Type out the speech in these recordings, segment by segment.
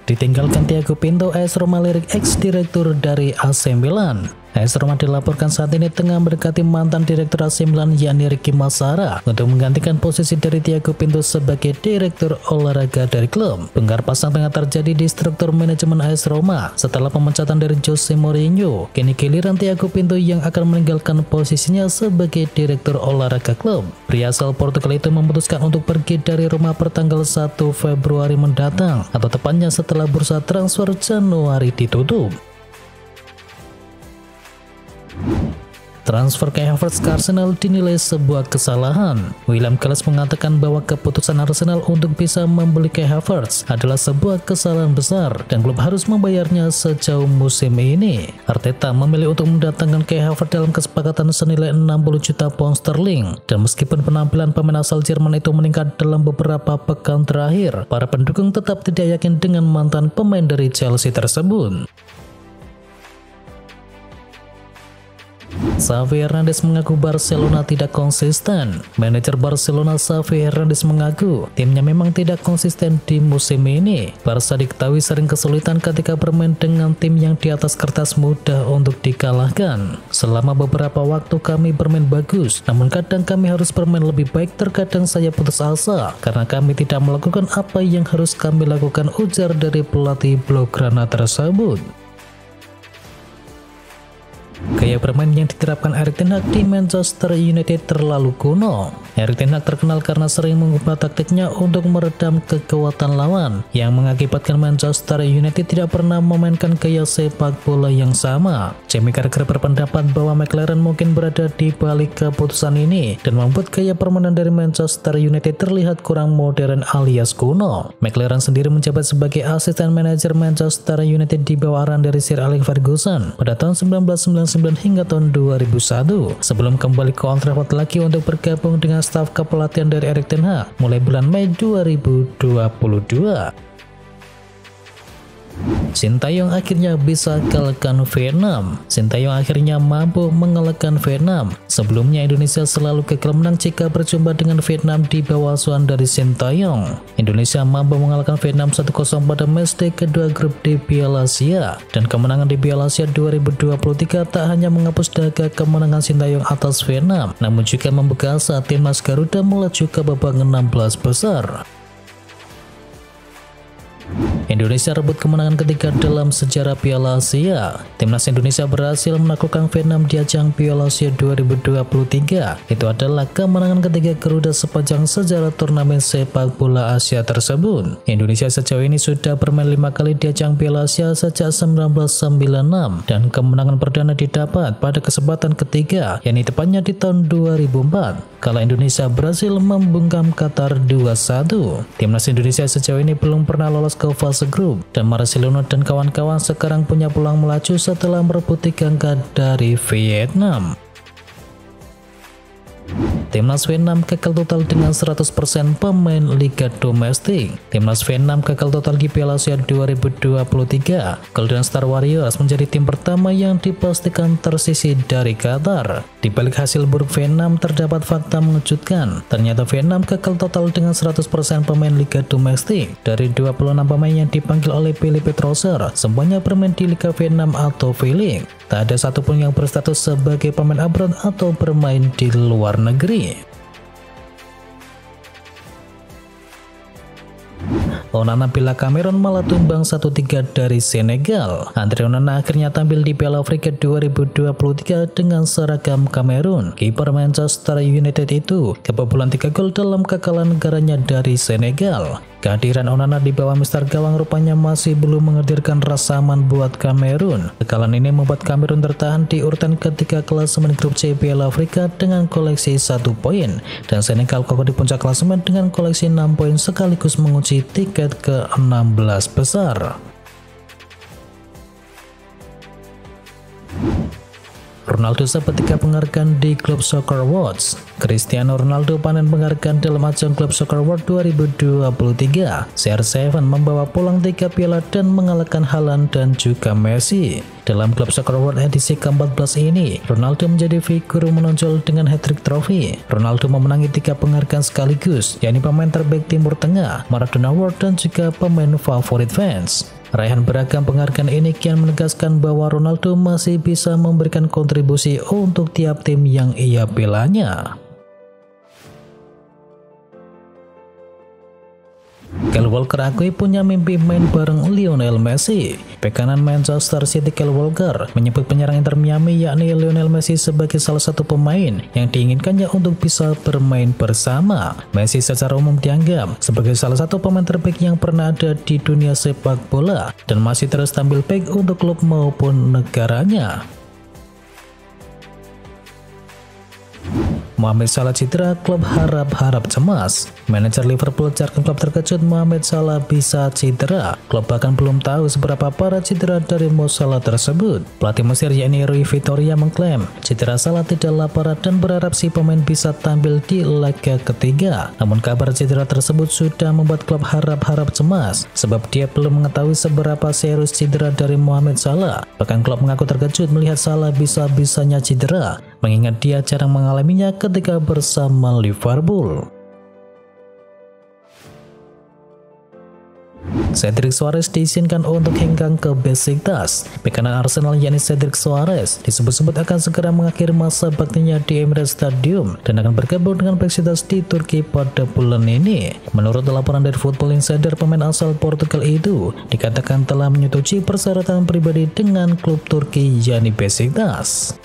Ditinggalkan Thiago Pinto, AS Roma lirik ex-direktur dari AC Milan. AS Roma dilaporkan saat ini tengah mendekati mantan direktur AC Milan yakni Ricky Massara untuk menggantikan posisi dari Thiago Pinto sebagai direktur olahraga dari klub. Bongkar pasang tengah terjadi di struktur manajemen AS Roma setelah pemecatan dari Jose Mourinho. Kini giliran Thiago Pinto yang akan meninggalkan posisinya sebagai direktur olahraga klub. Pria asal Portugal itu memutuskan untuk pergi dari Roma pertanggal 1 Februari mendatang, atau tepatnya setelah bursa transfer Januari ditutup. Transfer Kai Havertz ke Arsenal dinilai sebuah kesalahan. William Gallas mengatakan bahwa keputusan Arsenal untuk bisa membeli Kai Havertz adalah sebuah kesalahan besar dan klub harus membayarnya sejauh musim ini. Arteta memilih untuk mendatangkan Kai Havertz dalam kesepakatan senilai 60 juta pound sterling, dan meskipun penampilan pemain asal Jerman itu meningkat dalam beberapa pekan terakhir, para pendukung tetap tidak yakin dengan mantan pemain dari Chelsea tersebut. Xavi Hernandez mengaku Barcelona tidak konsisten. Manajer Barcelona Xavi Hernandez mengaku timnya memang tidak konsisten di musim ini. Barca diketahui sering kesulitan ketika bermain dengan tim yang di atas kertas mudah untuk dikalahkan. Selama beberapa waktu kami bermain bagus, namun kadang kami harus bermain lebih baik. Terkadang saya putus asa karena kami tidak melakukan apa yang harus kami lakukan, ujar dari pelatih Blaugrana tersebut. Gaya bermain yang diterapkan Erik ten Hag di Manchester United terlalu kuno. Erik ten Hag terkenal karena sering mengubah taktiknya untuk meredam kekuatan lawan, yang mengakibatkan Manchester United tidak pernah memainkan gaya sepak bola yang sama. Jamie Carragher berpendapat bahwa McLaren mungkin berada di balik keputusan ini dan membuat gaya permainan dari Manchester United terlihat kurang modern alias kuno. McLaren sendiri menjabat sebagai asisten manajer Manchester United di bawah arahan dari Sir Alex Ferguson pada tahun 1999 hingga tahun 2001, sebelum kembali ke Old Trafford lagi untuk bergabung dengan staf kepelatihan dari Erik ten Hag mulai bulan Mei 2022. Sintayong akhirnya bisa kalahkan Vietnam. Sintayong akhirnya mampu mengalahkan Vietnam. Sebelumnya Indonesia selalu gagal menang jika berjumpa dengan Vietnam di bawah asuhan dari Sintayong. Indonesia mampu mengalahkan Vietnam 1-0 pada matchday kedua grup D Piala Asia, dan kemenangan di Piala Asia 2023 tak hanya menghapus dahaga kemenangan Sintayong atas Vietnam, namun juga membuka asa timnas Garuda melaju ke babak 16 besar. Indonesia rebut kemenangan ketiga dalam sejarah Piala Asia. Timnas Indonesia berhasil menaklukkan Vietnam di ajang Piala Asia 2023. Itu adalah kemenangan ketiga Garuda sepanjang sejarah turnamen sepak bola Asia tersebut. Indonesia sejauh ini sudah bermain 5 kali di ajang Piala Asia sejak 1996, dan kemenangan perdana didapat pada kesempatan ketiga, yakni tepatnya di tahun 2004 kala Indonesia berhasil membungkam Qatar 2-1. Timnas Indonesia sejauh ini belum pernah lolos ke fase grup, dan Marcelino dan kawan-kawan sekarang punya peluang melaju setelah merebut 3 angka dari Vietnam. Timnas Vietnam gagal total dengan 100% pemain liga domestik. Timnas Vietnam gagal total di Piala Asia 2023. Golden Star Warriors menjadi tim pertama yang dipastikan tersisih dari Qatar. Di balik hasil buruk Vietnam terdapat fakta mengejutkan. Ternyata Vietnam gagal total dengan 100% pemain liga domestik. Dari 26 pemain yang dipanggil oleh Philippe Trosser, semuanya bermain di Liga Vietnam atau V-League. Tak ada satupun yang berstatus sebagai pemain abroad atau bermain di luar negeri. Onana bela Kamerun malah tumbang 1-3 dari Senegal. Andre Onana akhirnya tampil di Piala Afrika 2023 dengan seragam Kamerun. Kiper Manchester United itu kebobolan 3 gol dalam kekalahan negaranya dari Senegal. Kehadiran Onana di bawah mister gawang rupanya masih belum menghadirkan rasa aman buat Kamerun. Kekalahan ini membuat Kamerun tertahan di urutan ketiga klasemen grup C Piala Afrika dengan koleksi 1 poin, dan Senegal kokoh di puncak klasemen dengan koleksi 6 poin sekaligus mengunci tiket ke 16 besar. Ronaldo seperti penghargaan di Club Soccer Awards. Cristiano Ronaldo panen penghargaan dalam ajang Club Soccer Award 2023. CR7 membawa pulang 3 piala dan mengalahkan Haaland dan juga Messi. Dalam Club Soccer Award edisi ke-14 ini, Ronaldo menjadi figur menonjol dengan hat-trick trofi. Ronaldo memenangi 3 penghargaan sekaligus, yakni pemain terbaik Timur Tengah, Maradona Award, dan juga pemain favorit fans. Raihan beragam penghargaan ini kian menegaskan bahwa Ronaldo masih bisa memberikan kontribusi untuk tiap tim yang ia belanya. Kyle Walker akui punya mimpi main bareng Lionel Messi. Bek kanan Manchester City Kyle Walker menyebut penyerang Inter Miami yakni Lionel Messi sebagai salah satu pemain yang diinginkannya untuk bisa bermain bersama. Messi secara umum dianggap sebagai salah satu pemain terbaik yang pernah ada di dunia sepak bola dan masih terus tampil baik untuk klub maupun negaranya. Mohamed Salah cedera, klub harap-harap cemas. Manajer Liverpool Jurgen Klopp terkejut Mohamed Salah bisa cedera. Klub bahkan belum tahu seberapa parah cedera dari Mo Salah tersebut. Pelatih Mesir yakni Rui Vitória mengklaim cedera Salah tidaklah parah dan berharap si pemain bisa tampil di laga ketiga. Namun kabar cedera tersebut sudah membuat klub harap-harap cemas sebab dia belum mengetahui seberapa serius cedera dari Mohamed Salah. Bahkan klub mengaku terkejut melihat Salah bisa-bisanya cedera, mengingat dia jarang mengalaminya ketika bersama Liverpool. Cedric Soares diizinkan untuk hengkang ke Besiktas. Bek kanan Arsenal yakni Cedric Soares disebut-sebut akan segera mengakhiri masa baktinya di Emirates Stadium dan akan bergabung dengan Besiktas di Turki pada bulan ini. Menurut laporan dari Football Insider, pemain asal Portugal itu dikatakan telah menyetujui persyaratan pribadi dengan klub Turki yakni Besiktas.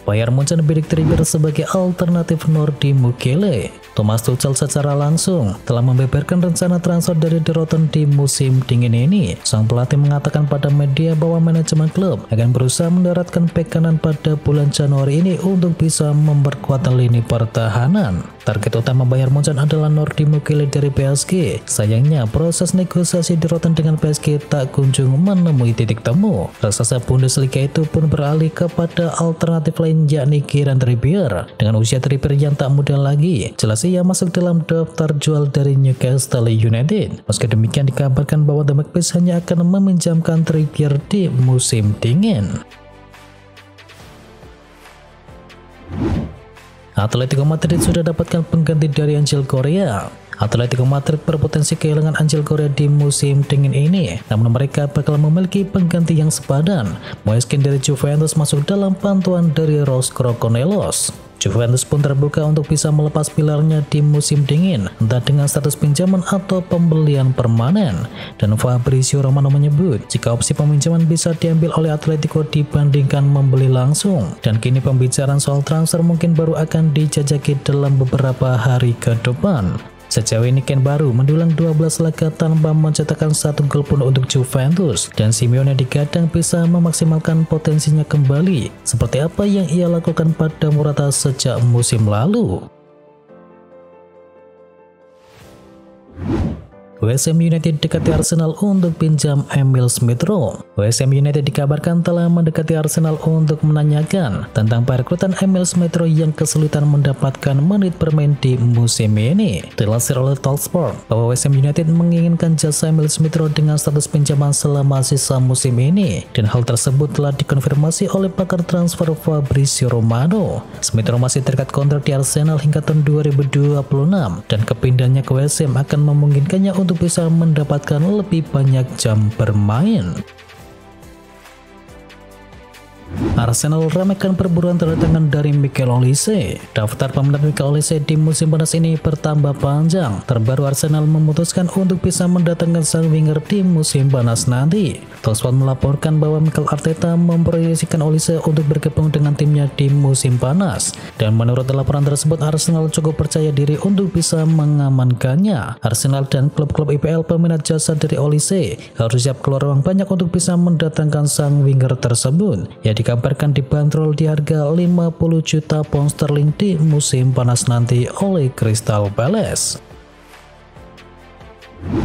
Bayern Munchen bidik Trippier sebagai alternatif Nordi Mukiele. Thomas Tuchel secara langsung telah membeberkan rencana transfer dari De Rotten di musim dingin ini. Sang pelatih mengatakan pada media bahwa manajemen klub akan berusaha mendaratkan bek kanan pada bulan Januari ini untuk bisa memperkuat lini pertahanan. Target utama Bayern Munchen adalah Nordi Mukiele dari PSG. Sayangnya proses negosiasi De Rotten dengan PSG tak kunjung menemui titik temu. Raksasa Bundesliga itu pun beralih kepada alternatif lain yakni Kieran Trippier. Dengan usia Trippier yang tak muda lagi, jelas ia masuk dalam daftar jual dari Newcastle United. Meski demikian dikabarkan bahwa The Magpies hanya akan meminjamkan Trippier di musim dingin. Atletico Madrid sudah dapatkan pengganti dari Angel Correa. Atletico Madrid berpotensi kehilangan Angel Correa di musim dingin ini, namun mereka bakal memiliki pengganti yang sepadan. Moiskin dari Juventus masuk dalam pantauan dari Los Crocodilos. Juventus pun terbuka untuk bisa melepas pilarnya di musim dingin, entah dengan status pinjaman atau pembelian permanen. Dan Fabrizio Romano menyebut jika opsi peminjaman bisa diambil oleh Atletico dibandingkan membeli langsung. Dan kini pembicaraan soal transfer mungkin baru akan dijajaki dalam beberapa hari ke depan. Sejauh ini Ken baru mendulang 12 laga tanpa mencetakkan 1 gol pun untuk Juventus, dan Simeone digadang bisa memaksimalkan potensinya kembali seperti apa yang ia lakukan pada Morata sejak musim lalu. West Ham United dekati Arsenal untuk pinjam Emil Smith Rowe. West Ham United dikabarkan telah mendekati Arsenal untuk menanyakan tentang perekrutan Emil Smith Rowe yang kesulitan mendapatkan menit bermain di musim ini. Dilansir oleh Talksport bahwa West Ham United menginginkan jasa Emil Smith Rowe dengan status pinjaman selama sisa musim ini, dan hal tersebut telah dikonfirmasi oleh pakar transfer Fabrizio Romano. Smith Rowe masih terikat kontrak di Arsenal hingga tahun 2026 dan kepindahannya ke West Ham akan memungkinkannya untuk bisa mendapatkan lebih banyak jam bermain. Arsenal ramaikan perburuan terdatangan dari Mikel Olise. Daftar peminat Mikel Olise di musim panas ini bertambah panjang. Terbaru Arsenal memutuskan untuk bisa mendatangkan sang winger di musim panas nanti. Talksport melaporkan bahwa Mikel Arteta memproyeksikan Olise untuk bergabung dengan timnya di musim panas. Dan menurut laporan tersebut, Arsenal cukup percaya diri untuk bisa mengamankannya. Arsenal dan klub-klub IPL peminat jasa dari Olise harus siap keluar uang banyak untuk bisa mendatangkan sang winger tersebut. Dikabarkan dibanderol di harga 50 juta pound sterling di musim panas nanti oleh Crystal Palace.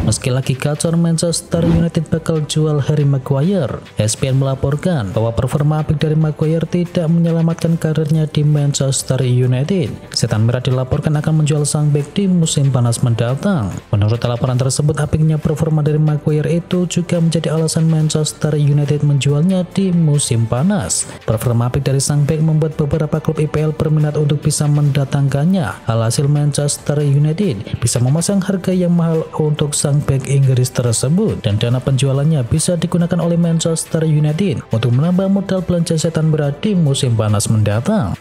Meski lagi gacor, Manchester United bakal jual Harry Maguire. ESPN melaporkan bahwa performa apik dari Maguire tidak menyelamatkan karirnya di Manchester United. Setan Merah dilaporkan akan menjual sang bek di musim panas mendatang. Menurut laporan tersebut, apiknya performa dari Maguire itu juga menjadi alasan Manchester United menjualnya di musim panas. Performa apik dari sang bek membuat beberapa klub IPL berminat untuk bisa mendatangkannya. Alhasil Manchester United bisa memasang harga yang mahal untuk sang bek Inggris tersebut, dan dana penjualannya bisa digunakan oleh Manchester United untuk menambah modal belanja Setan Merah di musim panas mendatang.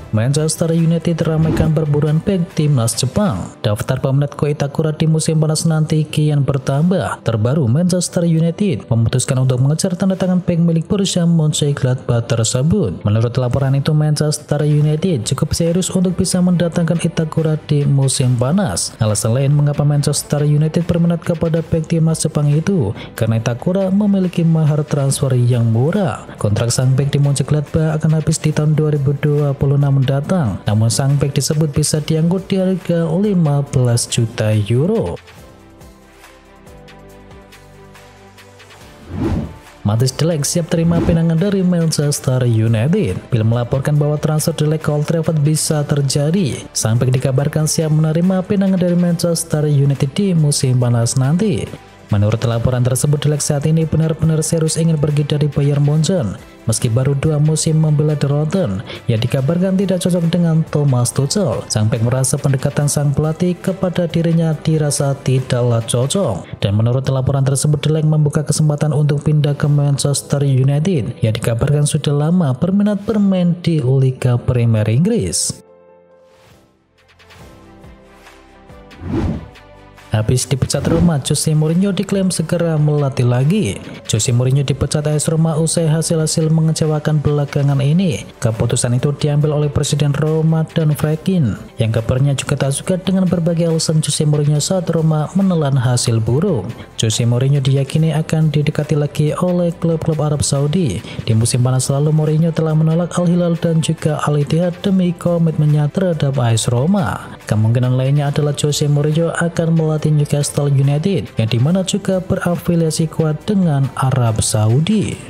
Manchester United ramaikan perburuan bek timnas Jepang. Daftar peminat Ko Itakura di musim panas nanti kian bertambah. Terbaru, Manchester United memutuskan untuk mengejar tanda tangan bek milik Borussia Mönchengladbach tersebut. Menurut laporan itu, Manchester United cukup serius untuk bisa mendatangkan Itakura di musim panas. Alasan lain mengapa Manchester United berminat kepada bek timnas Jepang itu karena Itakura memiliki mahar transfer yang murah. Kontrak sang bek di Mönchengladbach akan habis di tahun 2026 mendatang, namun sang bek disebut bisa diangkut di harga 15 juta euro. Matthijs de Ligt siap terima pinangan dari Manchester United. Bill melaporkan bahwa transfer de Ligt ke Old Trafford bisa terjadi. Sang bek dikabarkan siap menerima pinangan dari Manchester United di musim panas nanti. Menurut laporan tersebut, de Ligt saat ini benar-benar serius ingin pergi dari Bayern Munchen. Meski baru 2 musim membela The Rotten, ia dikabarkan tidak cocok dengan Thomas Tuchel. Sang bek merasa pendekatan sang pelatih kepada dirinya dirasa tidaklah cocok. Dan menurut laporan tersebut, de Ligt membuka kesempatan untuk pindah ke Manchester United. Ia dikabarkan sudah lama berminat bermain di Liga Premier Inggris. Habis dipecat Roma, Jose Mourinho diklaim segera melatih lagi. Jose Mourinho dipecat AS Roma usai hasil-hasil mengecewakan belakangan ini. Keputusan itu diambil oleh Presiden Roma Dan Flekin, yang kabarnya juga tak suka dengan berbagai alasan Jose Mourinho saat Roma menelan hasil buruk. Jose Mourinho diyakini akan didekati lagi oleh klub-klub Arab Saudi. Di musim panas lalu, Mourinho telah menolak Al Hilal dan juga Al Ittihad demi komitmennya terhadap AS Roma. Kemungkinan lainnya adalah Jose Mourinho akan melatih Newcastle United, yang dimana juga berafiliasi kuat dengan Arab Saudi.